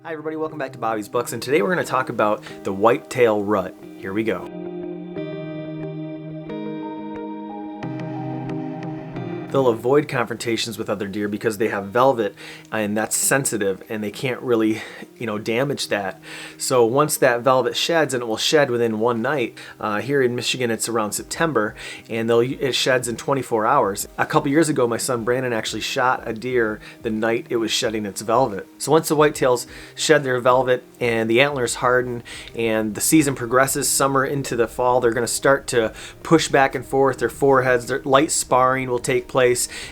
Hi everybody, welcome back to Bobby's Books, and today we're going to talk about the whitetail rut. Here we go. They'll avoid confrontations with other deer because they have velvet and that's sensitive and they can't really, damage that. So once that velvet sheds, and it will shed within one night, here in Michigan it's around September, and it sheds in 24 hours. A couple years ago my son Brandon actually shot a deer the night it was shedding its velvet. So once the whitetails shed their velvet and the antlers harden and the season progresses, summer into the fall, they're going to start to push back and forth. Their foreheads, their light sparring will take place.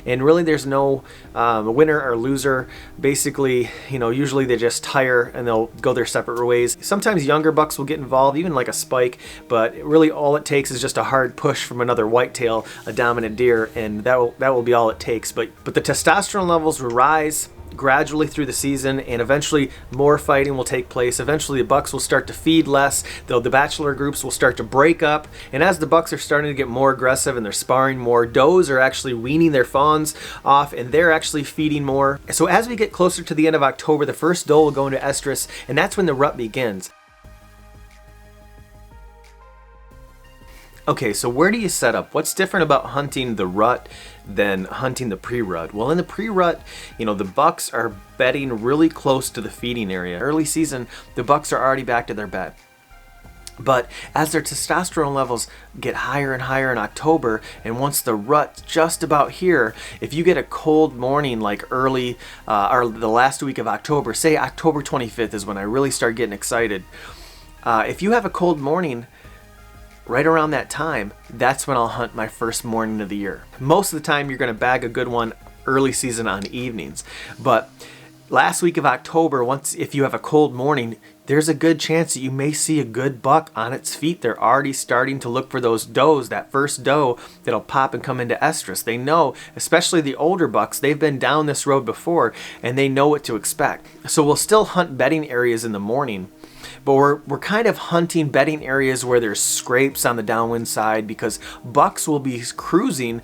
And really there's no winner or loser. Basically, usually they just tire and they'll go their separate ways. Sometimes younger bucks will get involved, even like a spike, but really all it takes is just a hard push from another whitetail, a dominant deer, and that will be all it takes. But the testosterone levels will rise gradually through the season, and eventually more fighting will take place. Eventually the bucks will start to feed less, though the bachelor groups will start to break up, and as the bucks are starting to get more aggressive and they're sparring more, does are actually weaning their fawns off and they're actually feeding more. So as we get closer to the end of October, the first doe will go into estrus, and that's when the rut begins. Okay, so where do you set up? What's different about hunting the rut than hunting the pre-rut? Well, in the pre-rut, the bucks are bedding really close to the feeding area. Early season, the bucks are already back to their bed. But as their testosterone levels get higher and higher in October, and once the rut's just about here, if you get a cold morning like early, or the last week of October, say October 25th is when I really start getting excited. If you have a cold morning, right around that time, that's when I'll hunt my first morning of the year. Most of the time you're going to bag a good one early season on evenings. But last week of October, if you have a cold morning, there's a good chance that you may see a good buck on its feet. They're already starting to look for those does, that first doe that'll pop and come into estrus. They know, especially the older bucks, they've been down this road before and they know what to expect. So we'll still hunt bedding areas in the morning, but we're kind of hunting bedding areas where there's scrapes on the downwind side, because bucks will be cruising.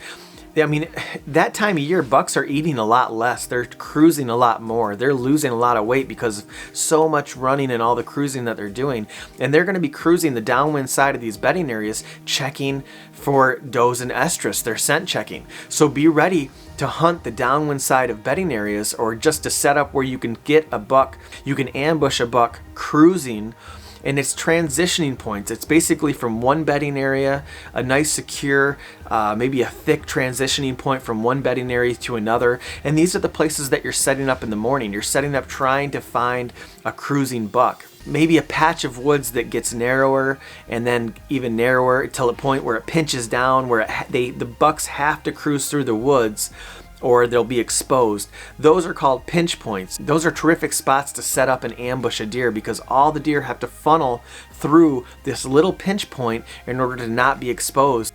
I mean, that time of year, bucks are eating a lot less. They're cruising a lot more. They're losing a lot of weight because of so much running and all the cruising that they're doing. And they're going to be cruising the downwind side of these bedding areas, checking for does and estrus. They're scent checking. So be ready to hunt the downwind side of bedding areas, or just to set up where you can get a buck. You can ambush a buck cruising. And it's transitioning points. It's basically from one bedding area, a nice secure, maybe a thick transitioning point from one bedding area to another. And these are the places that you're setting up in the morning. You're setting up trying to find a cruising buck. Maybe a patch of woods that gets narrower and then even narrower until a point where it pinches down, where the bucks have to cruise through the woods or they'll be exposed. Those are called pinch points. Those are terrific spots to set up and ambush a deer, because all the deer have to funnel through this little pinch point in order to not be exposed.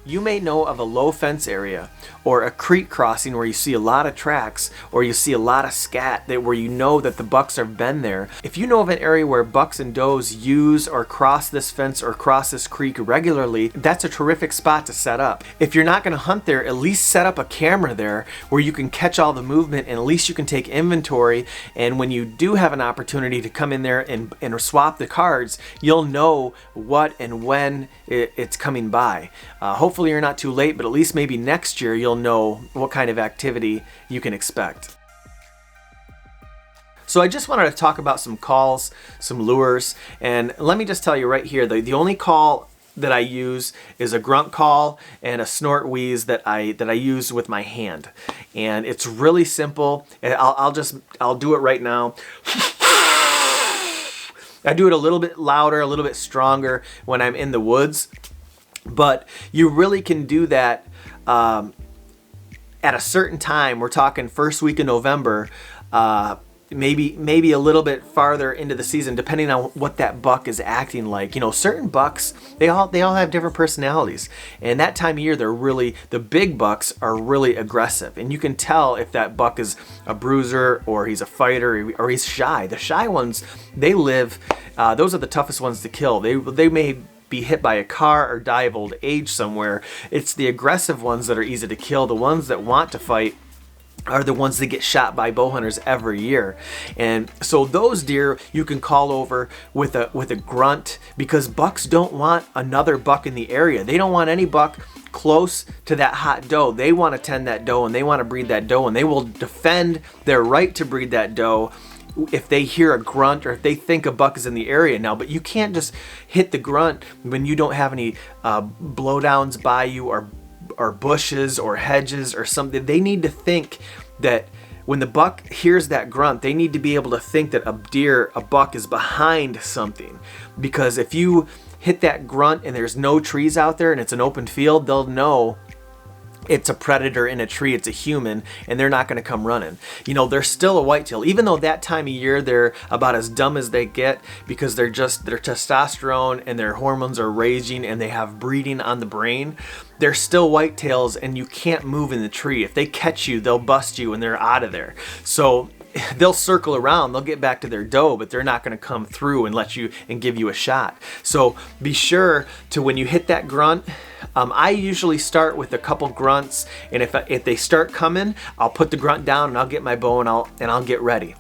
You may know of a low fence area or a creek crossing where you see a lot of tracks or you see a lot of scat where you know that the bucks have been there. If you know of an area where bucks and does use or cross this fence or cross this creek regularly, that's a terrific spot to set up. If you're not going to hunt there, at least set up a camera there where you can catch all the movement, and at least you can take inventory. And when you do have an opportunity to come in there and swap the cards, you'll know what and when it's coming by. Hopefully you're not too late, but at least maybe next year you'll know what kind of activity you can expect. So I just wanted to talk about some calls, some lures, and let me just tell you right here, the only call that I use is a grunt call and a snort wheeze that I use with my hand. And it's really simple. I'll do it right now. I do it a little bit louder, a little bit stronger when I'm in the woods. But you really can do that at a certain time. We're talking first week in November, maybe a little bit farther into the season, depending on what that buck is acting like. Certain bucks, they all have different personalities, and that time of year, the big bucks are really aggressive, and you can tell if that buck is a bruiser or he's a fighter or he's shy. The shy ones, they live. Those are the toughest ones to kill. They may be hit by a car or die of old age somewhere. It's the aggressive ones that are easy to kill. The ones that want to fight are the ones that get shot by bow hunters every year. And so those deer you can call over with a grunt, because bucks don't want another buck in the area. They don't want any buck close to that hot doe. They want to tend that doe, and they want to breed that doe, and they will defend their right to breed that doe if they hear a grunt or if they think a buck is in the area now. But you can't just hit the grunt when you don't have any blowdowns by you, or bushes or hedges or something. They need to think that when the buck hears that grunt, they need to be able to think that a buck is behind something. Because if you hit that grunt and there's no trees out there and it's an open field, they'll know it's a predator in a tree, it's a human, and they're not going to come running. You know, they're still a whitetail, even though that time of year they're about as dumb as they get, because their testosterone and their hormones are raging and they have breeding on the brain. They're still whitetails, and you can't move in the tree. If they catch you, they'll bust you and they're out of there. So they'll circle around, they'll get back to their doe, but they're not going to come through and let you and give you a shot. So be sure to, when you hit that grunt, I usually start with a couple grunts, and if they start coming, I'll put the grunt down and I'll get my bow and I'll get ready.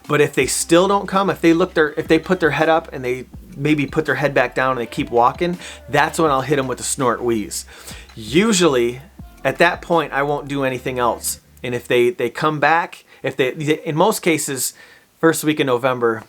But if they still don't come, if they put their head up and they maybe put their head back down and they keep walking, that's when I'll hit them with a snort wheeze. Usually at that point I won't do anything else. And if they come back, in most cases, first week in November,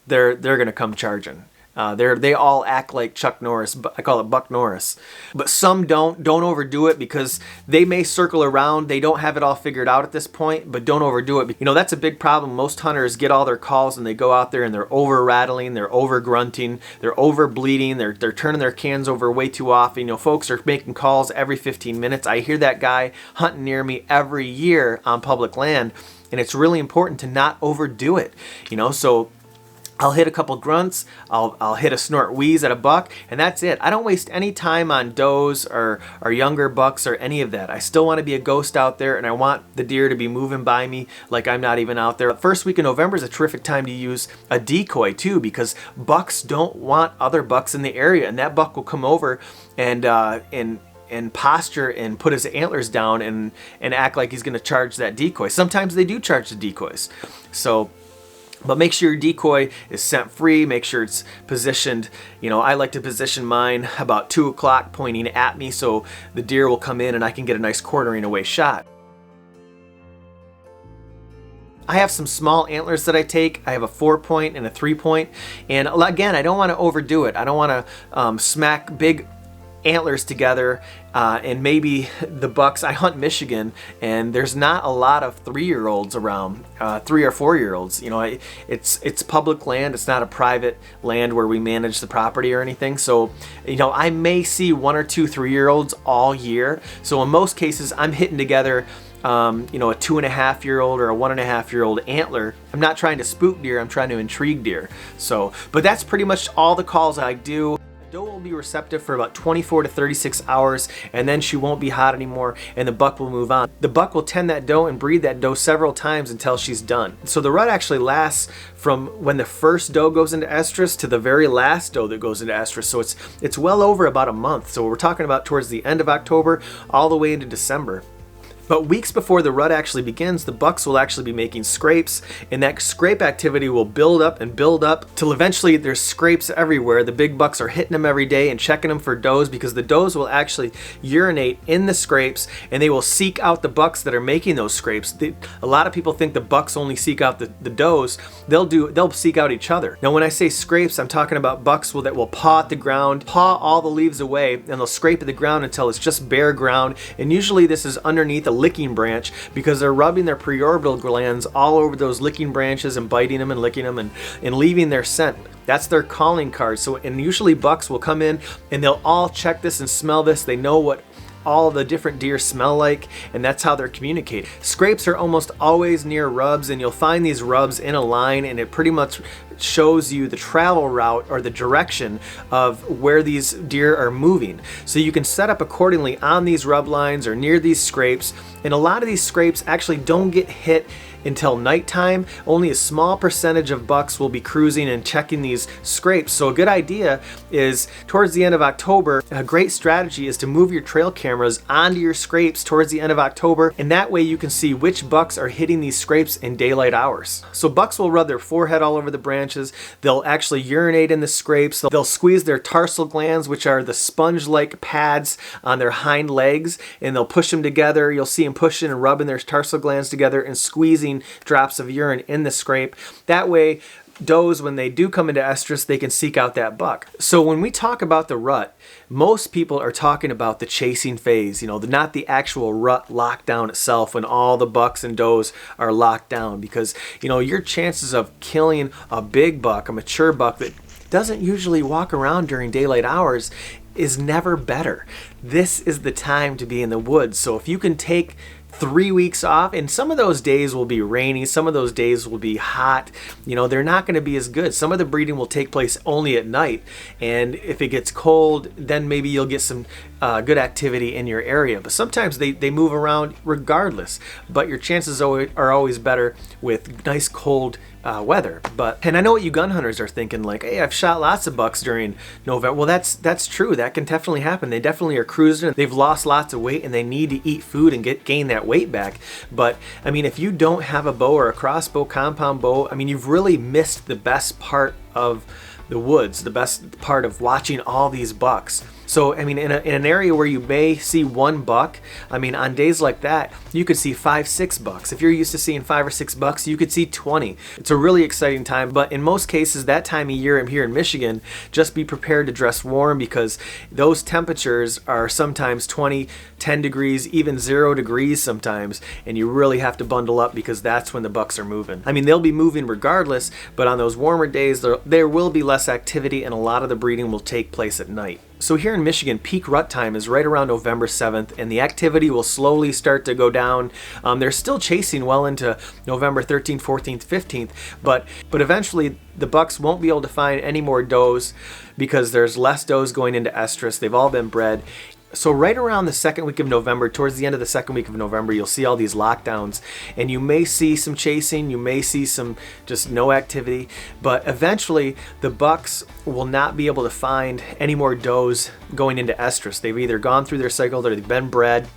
they're gonna come charging. They all act like Chuck Norris, I call it Buck Norris. But some don't overdo it, because they may circle around. They don't have it all figured out at this point, but don't overdo it. You know, that's a big problem. Most hunters get all their calls and they go out there and they're over rattling, they're over grunting, they're over bleeding, they're turning their cans over way too often. You know, folks are making calls every 15 minutes. I hear that guy hunting near me every year on public land, and it's really important to not overdo it. You know, so I'll hit a couple grunts, I'll hit a snort wheeze at a buck, and that's it. I don't waste any time on does or younger bucks or any of that. I still want to be a ghost out there, and I want the deer to be moving by me like I'm not even out there. First week in November is a terrific time to use a decoy too, because bucks don't want other bucks in the area, and that buck will come over and posture and put his antlers down and act like he's going to charge that decoy. Sometimes they do charge the decoys. But make sure your decoy is scent free, make sure it's positioned. You know, I like to position mine about 2 o'clock pointing at me, so the deer will come in and I can get a nice quartering away shot. I have some small antlers that I take. I have a 4-point and a 3-point. And again, I don't want to overdo it. I don't want to smack big antlers together, and maybe the bucks. I hunt Michigan, and there's not a lot of 3-year-olds around, 3 or 4-year-olds. You know, it's public land. It's not a private land where we manage the property or anything. So, you know, I may see 1 or 2 3-year-olds all year. So in most cases, I'm hitting together you know, a 2.5-year-old or a 1.5-year-old antler. I'm not trying to spook deer, I'm trying to intrigue deer. So, but that's pretty much all the calls I do. Doe will be receptive for about 24 to 36 hours, and then she won't be hot anymore, and the buck will move on. The buck will tend that doe and breed that doe several times until she's done. So the rut actually lasts from when the first doe goes into estrus to the very last doe that goes into estrus. So it's well over about a month. So we're talking about towards the end of October all the way into December. But weeks before the rut actually begins, the bucks will actually be making scrapes, and that scrape activity will build up till eventually there's scrapes everywhere. The big bucks are hitting them every day and checking them for does, because the does will actually urinate in the scrapes, and they will seek out the bucks that are making those scrapes. A lot of people think the bucks only seek out the does. They'll seek out each other. Now when I say scrapes, I'm talking about bucks that will paw at the ground, paw all the leaves away, and they'll scrape at the ground until it's just bare ground. And usually this is underneath a licking branch, because they're rubbing their preorbital glands all over those licking branches and biting them and licking them and leaving their scent. That's their calling card. So, and usually bucks will come in and they'll all check this and smell this. They know what all the different deer smell like, and that's how they're communicating. Scrapes are almost always near rubs, and you'll find these rubs in a line, and it pretty much shows you the travel route or the direction of where these deer are moving. So you can set up accordingly on these rub lines or near these scrapes, and a lot of these scrapes actually don't get hit until nighttime, only a small percentage of bucks will be cruising and checking these scrapes. So a good idea is towards the end of October, a great strategy is to move your trail cameras onto your scrapes towards the end of October, and that way you can see which bucks are hitting these scrapes in daylight hours. So bucks will rub their forehead all over the branches, they'll actually urinate in the scrapes, they'll squeeze their tarsal glands, which are the sponge-like pads on their hind legs, and they'll push them together. You'll see them pushing and rubbing their tarsal glands together and squeezing drops of urine in the scrape. That way, does, when they do come into estrus, they can seek out that buck. So when we talk about the rut, most people are talking about the chasing phase, not the actual rut lockdown itself when all the bucks and does are locked down, because, your chances of killing a big buck, a mature buck that doesn't usually walk around during daylight hours, is never better. This is the time to be in the woods. So if you can take 3 weeks off, and some of those days will be rainy, some of those days will be hot, they're not going to be as good. Some of the breeding will take place only at night, and if it gets cold, then maybe you'll get some good activity in your area. But sometimes they move around regardless, but your chances are always better with nice cold weather. And I know what you gun hunters are thinking, like, hey, I've shot lots of bucks during November. Well, that's true. That can definitely happen. They definitely are cruising. They've lost lots of weight and they need to eat food and gain that weight back. But I mean, if you don't have a bow or a crossbow, compound bow, I mean, you've really missed the best part of the woods, the best part of watching all these bucks. So, I mean, in an area where you may see one buck, I mean, on days like that, you could see 5, 6 bucks. If you're used to seeing 5 or 6 bucks, you could see 20. It's a really exciting time, but in most cases, that time of year here in Michigan, just be prepared to dress warm, because those temperatures are sometimes 20, 10 degrees, even 0 degrees sometimes, and you really have to bundle up, because that's when the bucks are moving. I mean, they'll be moving regardless, but on those warmer days, there will be less activity, and a lot of the breeding will take place at night. So here in Michigan, peak rut time is right around November 7th, and the activity will slowly start to go down. They're still chasing well into November 13th, 14th, 15th, but eventually the bucks won't be able to find any more does, because there's less does going into estrus. They've all been bred. So right around the second week of November, towards the end of the second week of November, you'll see all these lockdowns, and you may see some chasing, you may see some just no activity, but eventually the bucks will not be able to find any more does going into estrus. They've either gone through their cycle or they've been bred,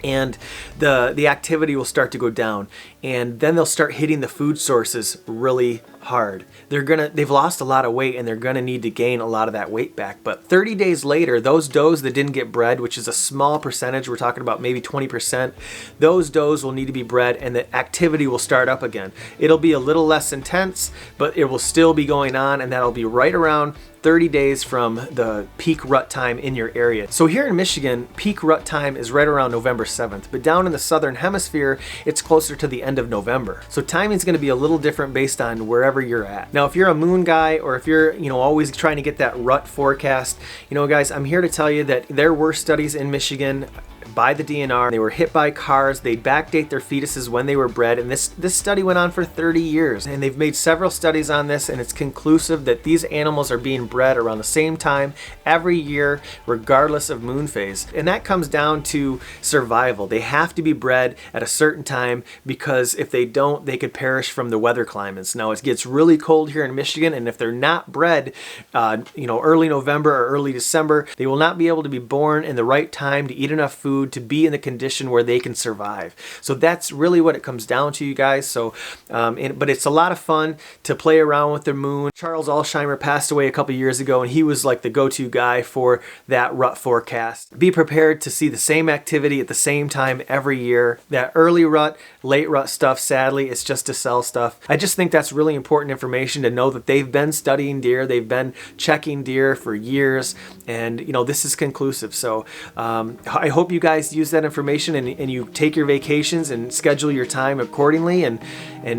and the activity will start to go down, and then they'll start hitting the food sources really hard. They've lost a lot of weight, and they're gonna need to gain a lot of that weight back. But 30 days later, those does that didn't get bred, which is a small percentage, we're talking about maybe 20%, those does will need to be bred, and the activity will start up again. It'll be a little less intense, but it will still be going on, and that'll be right around 30 days from the peak rut time in your area. So here in Michigan, peak rut time is right around November 7th, but down in the southern hemisphere, it's closer to the end of November. So timing is going to be a little different based on wherever you're at. Now, if you're a moon guy, or if you're, always trying to get that rut forecast, guys, I'm here to tell you that there were studies in Michigan by the DNR. They were hit by cars. They backdate their fetuses when they were bred, and this study went on for 30 years, and they've made several studies on this, and it's conclusive that these animals are being bred around the same time every year, regardless of moon phase. And that comes down to survival. They have to be bred at a certain time, because if they don't, they could perish from the weather climates. Now, it gets really cold here in Michigan, and if they're not bred early November or early December, they will not be able to be born in the right time to eat enough food to be in the condition where they can survive. So that's really what it comes down to, you guys. So, but it's a lot of fun to play around with the moon. Charles Alsheimer passed away a couple years ago, and he was like the go-to guy for that rut forecast. Be prepared to see the same activity at the same time every year. That early rut, late rut stuff, sadly, it's just to sell stuff. I just think that's really important information to know, that they've been studying deer, they've been checking deer for years, and this is conclusive. So I hope you guys use that information, and you take your vacations and schedule your time accordingly, and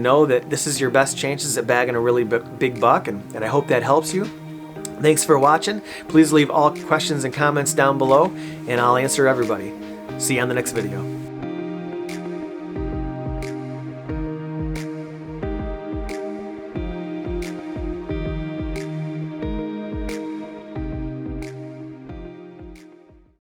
know that this is your best chances at bagging a really big buck, and I hope that helps you. Thanks for watching. Please leave all questions and comments down below, and I'll answer everybody. See you on the next video.